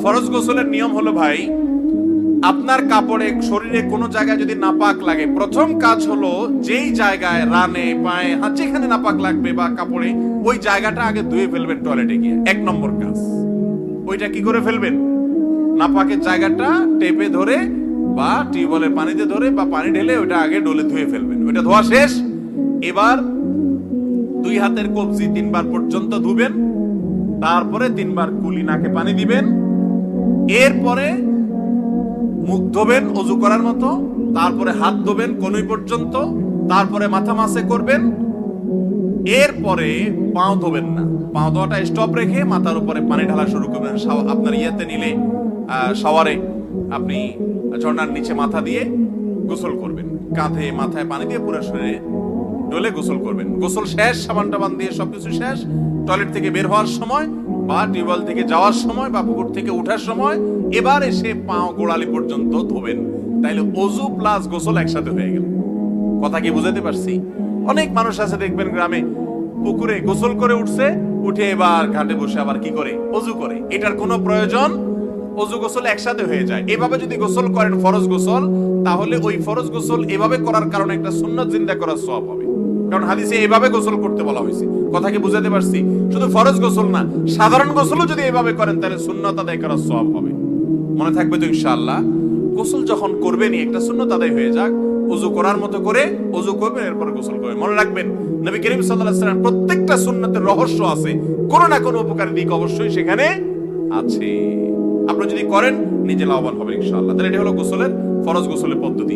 ফরজ গোসলের নিয়ম হলো ভাই, আপনার কাপড়ে শরীরে কোনো জায়গায় যদি নাপাক লাগে, প্রথম কাজ হলো যেই জায়গায় রানে পায়ে হাত যেখানে নাপাক লাগবে বা কাপড়ে, ওই জায়গাটা আগে ধুয়ে ফেলবেন টয়লেটে গিয়ে। এক নম্বর কাজ ওইটা কি করে ফেলবেন? নাপাকের জায়গাটা টেপে ধরে বা টিউবওয়েলের পানিতে ধরে বা পানি ঢেলে ওইটা আগে ডলে ধুয়ে ফেলবেন। ওইটা ধোয়া শেষ, এবার দুই হাতের কবজি 3 বার পর্যন্ত ধুবেন, তারপরে 3 বার কুলি নাকে পানি দিবেন, এরপরে মুখ ধোবেন অজু করার মতো, তারপরে হাত ধোবেন কনুই পর্যন্ত, তারপরে মাথা মাসে করবেন, এরপরে পাও ধোবেন না, পাও ধোয়াটা স্টপ রেখে মাথার উপরে পানি ঢালা শুরু করবেন। আপনার ইয়েতে নিলে শাওয়ারে আপনি ঝর্ণার নিচে মাথা দিয়ে গোসল করবেন, কাঁধে মাথায় পানি দিয়ে পুরো শরীরে ডলে গোসল করবেন। গোসল শেষ, সাবান টাবান দিয়ে সবকিছু শেষ, টয়লেট থেকে বের হওয়ার সময় বা টিউবওয়েল থেকে যাওয়ার সময় বা পুকুর থেকে ওঠার সময় এবার এসে পাও গোড়ালি পর্যন্ত ধোবেন। তাইলে অজু প্লাস গোসল একসাথে হয়ে গেল। কথা কি বুঝাতে পারছি? অনেক মানুষ আছে দেখবেন গ্রামে, পুকুরে গোসল করে উঠছে, উঠে এবার ঘাটে বসে আবার কি করে? অজু করে। এটার কোনো প্রয়োজন? অজু গোসল একসাথে হয়ে যায়। এভাবে যদি গোসল করেন ফরজ গোসল, তাহলে ওই ফরজ গোসল এভাবে করার কারণে একটা সুন্নাত জিন্দা করার সওয়াব হবে, কারণ হাদিসে এভাবে গোসল করতে বলা হয়েছে। কথা কি বুঝাতে পারছি? শুধু ফরজ গোসল না, সাধারণ গোসলও যদি এভাবে করেন তাহলে সুন্নাত আদায় করার সওয়াব হবে। মনে থাকবে তো ইনশাআল্লাহ? গোসল যখন করবেনই একটা সুন্নাত আদায় হয়ে যাক, ওযু করার মতো করে ওযু করবেন, এরপর গোসল করবেন। মনে রাখবেন নবী করিম সাল্লাল্লাহু আলাইহি ওয়াসাল্লাম প্রত্যেকটা সুন্নাতের রহস্য আছে, কোনো না কোনো উপকারী দিক অবশ্যই সেখানে আছে। আপনি যদি করেন নিজে লাভবান হবেন ইনশাআল্লাহ। তাহলে এটা হলো গোসলের ফরজ গোসলের পদ্ধতি।